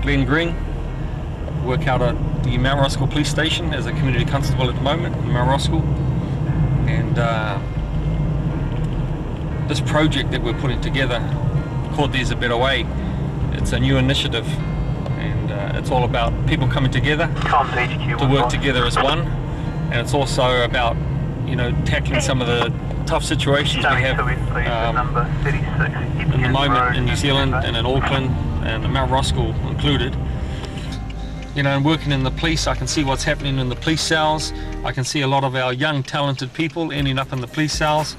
Glen Green, work out at the Mount Roskill Police Station as a community constable at the moment in Mount Roskill. And this project that we're putting together called There's a Better Way, it's a new initiative, and it's all about people coming together to work together as one, and it's also about, you know, tackling some of the tough situations we have in the moment in New Zealand and in Auckland and Mount Roskill included. You know, and working in the police, I can see what's happening in the police cells. I can see a lot of our young talented people ending up in the police cells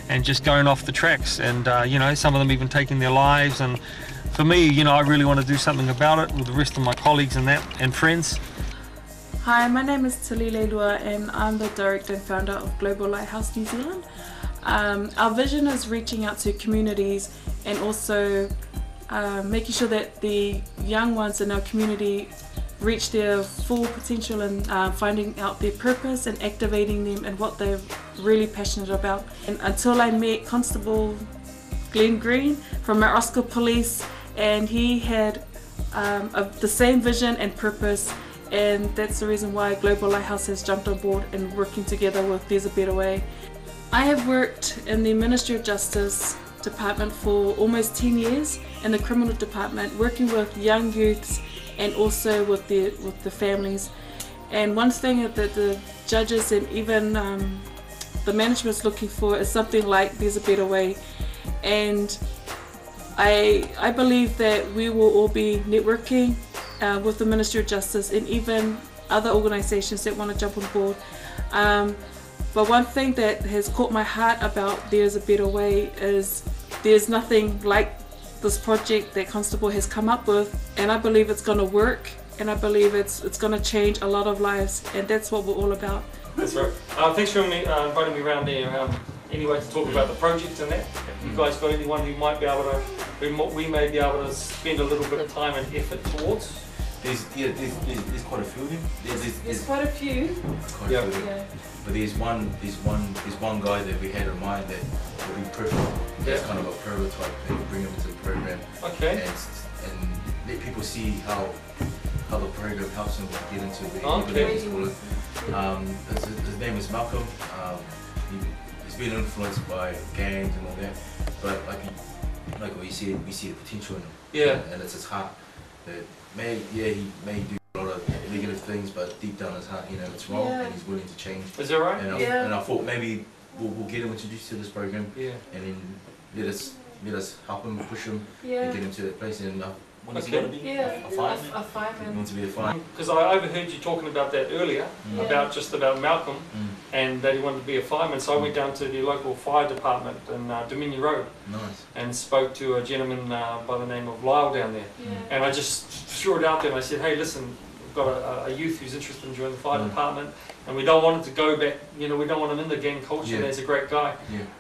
and just going off the tracks, and you know, some of them even taking their lives. And for me, you know, I really want to do something about it with the rest of my colleagues and that and friends. Hi, my name is Thelightforum and I'm the director and founder of Global Lighthouse New Zealand. Our vision is reaching out to communities and also making sure that the young ones in our community reach their full potential and finding out their purpose and activating them and what they're really passionate about. And until I met Constable Glen Green from Mount Roskill Police, and he had the same vision and purpose, and that's the reason why Global Lighthouse has jumped on board and working together with There's a Better Way. I have worked in the Ministry of Justice Department for almost 10 years in the criminal department, working with young youths and also with the families. And one thing that the judges and even the management is looking for is something like There's a Better Way. And I believe that we will all be networking with the Ministry of Justice and even other organisations that want to jump on board. But one thing that has caught my heart about There's a Better Way is there's nothing like this project that Constable has come up with, and I believe it's going to work, and I believe it's going to change a lot of lives, and that's what we're all about. That's right. Thanks for inviting me around there anyway to talk about the project and that. If you guys got anyone who might be able to, we may be able to spend a little bit of time and effort towards. There's quite a few of them. There's quite a few. Yeah. But there's one guy that we had in mind that would be perfect. That's kind of a prototype thing, bring him into the program. Okay. And let people see how the program helps them get into the his name is Malcolm. He's been influenced by gangs and all that, but like what you said, we see the potential in him. Yeah. And it's his heart that he may do a lot of negative things, but deep down his heart, you know, it's wrong, and he's willing to change. Is that right? And I thought maybe we'll get him introduced to this program, and then let us help him, push him, and get him to that place. And what is he going to be? A fireman. He wants to be a fireman. Because I overheard you talking about that earlier, about Malcolm, and that he wanted to be a fireman. So I went down to the local fire department in Dominion Road, and spoke to a gentleman by the name of Lyle down there. And I just threw it out there and I said, hey, listen, we've got a youth who's interested in joining the fire department, and we don't want him to go back, you know, we don't want him in the gang culture, and he's a great guy.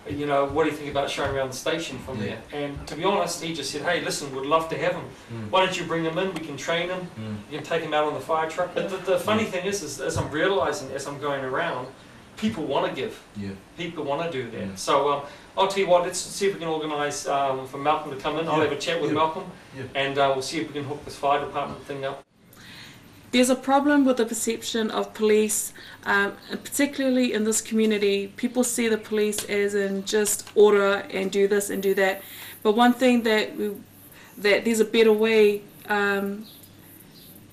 You know, what do you think about showing around the station from there? And to be honest, he just said, hey, listen, we'd love to have him. Why don't you bring him in, we can train him, you can take him out on the fire truck. But the funny thing is as I'm realising, as I'm going around, people want to give. People want to do that. So I'll tell you what, let's see if we can organise for Malcolm to come in. I'll have a chat with Malcolm, and we'll see if we can hook this fire department thing up. There's a problem with the perception of police, and particularly in this community. People see the police as in just order and do this and do that. But one thing that There's a Better Way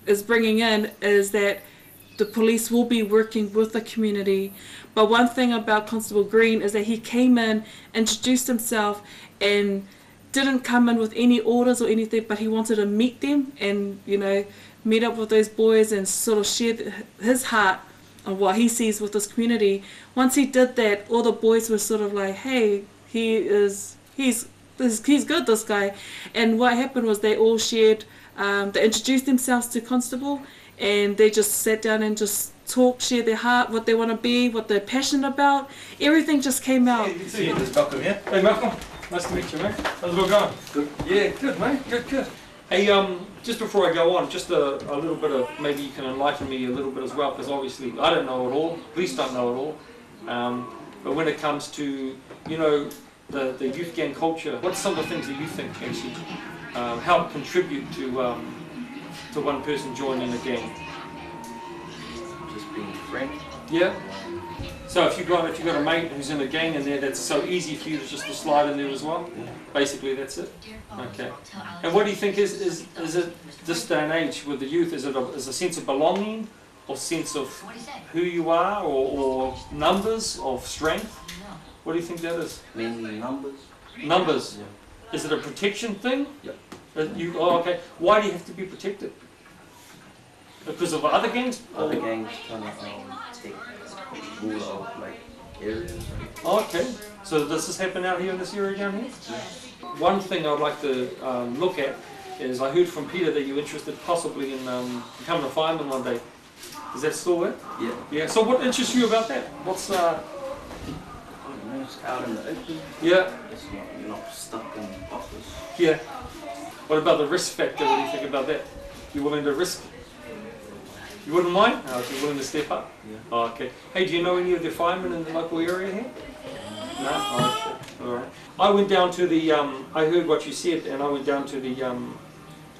is bringing in is that the police will be working with the community. But one thing about Constable Green is that he came in, introduced himself, and didn't come in with any orders or anything, but he wanted to meet them and, you know, meet up with those boys and sort of share his heart on what he sees with this community. Once he did that, all the boys were sort of like, hey, he's good, this guy. And what happened was they all shared, they introduced themselves to Constable, and they just sat down and just talked, shared their heart, what they want to be, what they're passionate about. Everything just came out. Hey, see you. This is Malcolm, yeah? Hey Malcolm, nice to meet you, mate. How's it all going? Good. Yeah, good, mate. Good. Hey, just before I go on, just a little bit of, maybe you can enlighten me a little bit as well, because obviously I don't know it all, police don't know it all. But when it comes to, you know, the youth gang culture, what are some of the things that you think can help contribute to to one person joining a gang? Just being friendly. Yeah. So if you got a mate who's in a gang in there, that's so easy for you to just to slide in there as well. Yeah. Basically, that's it. Okay. And what do you think is it this day and age with the youth? Is it a sense of belonging, or sense of who you are, or numbers of strength? What do you think that is? Mainly numbers. Numbers. Yeah. Is it a protection thing? Yeah. Oh, okay. Why do you have to be protected? Because of other gangs? Other gangs trying to take rule of like areas. Oh, okay. So does this happen out here in this area down here? Yeah. One thing I'd like to look at is I heard from Peter that you're interested possibly in becoming a fireman one day. Is that still there? Yeah. Yeah. So what interests you about that? What's It's out in the open. Yeah. It's not, you're not stuck in the office. Yeah. What about the risk factor? What do you think about that? You willing to risk? You wouldn't mind? Oh, if you're willing to step up? Yeah. Oh, okay. Hey, do you know any of the firemen in the local area here? No? Oh, okay. All right. I went down to the, I heard what you said, and I went down to the,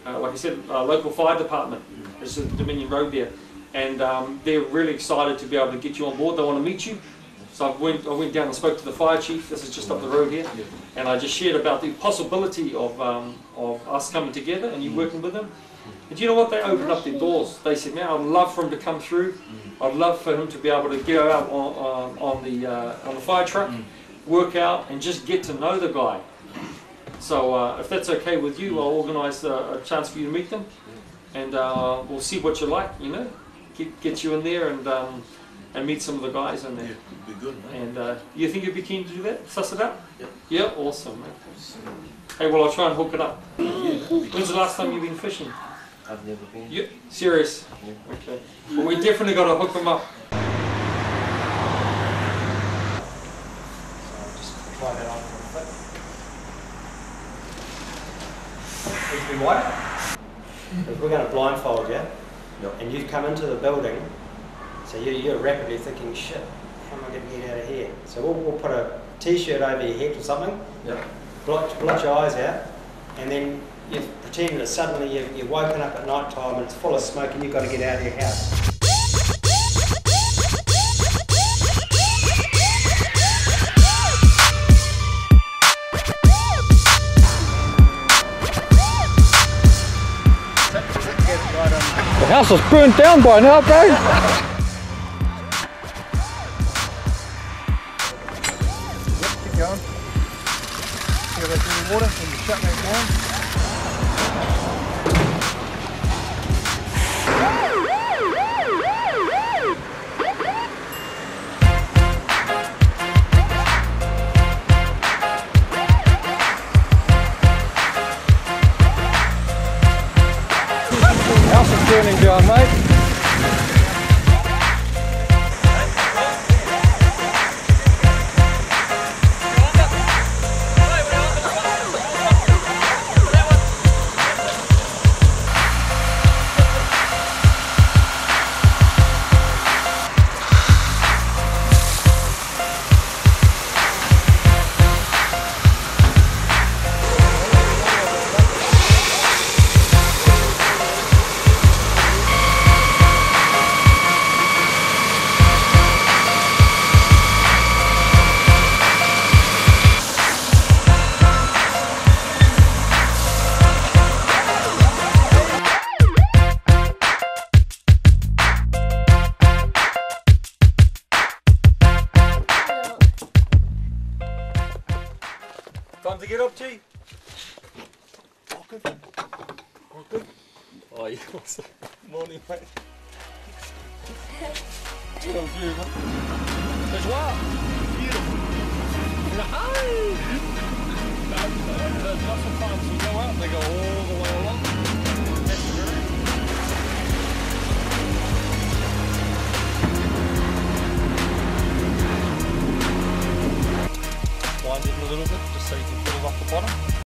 like I said, local fire department. It's the Dominion Road there. And they're really excited to be able to get you on board. They want to meet you. So I went down and spoke to the fire chief. This is just up the road here. Yeah. And I just shared about the possibility of us coming together and you working with them. And you know what? They opened up their doors. They said, man, I'd love for him to come through. I'd love for him to be able to go out on the fire truck, work out, and just get to know the guy. So if that's okay with you, I'll organise a chance for you to meet them, and we'll see what you like. You know, get you in there and meet some of the guys in there. Yeah, it'd be good, mate. And you think you'd be keen to do that? Suss it up? Yep. Yeah, awesome, mate. Hey, well, I'll try and hook it up. When's the last time you've been fishing? I've never been. Yeah, serious? Yeah. Okay. Well, we definitely got to hook them up. So just try that on for a bit. Need to be white? Because we're going to blindfold you, Yep. and you've come into the building, so you're rapidly thinking, shit, how am I going to get out of here? So we'll put a t-shirt over your head or something, Yep. blot your eyes out, and then you pretend that suddenly you're woken up at night time and it's full of smoke and you've got to get out of your house. The house is burnt down by now, bro. Keep going. Get back in the water and you shut that down. House is burning down, mate. Time to get up, G. Oh, yeah, awesome. Morning, mate. Come through, man. There's what? Beautiful. There's lots of times you go out and they go,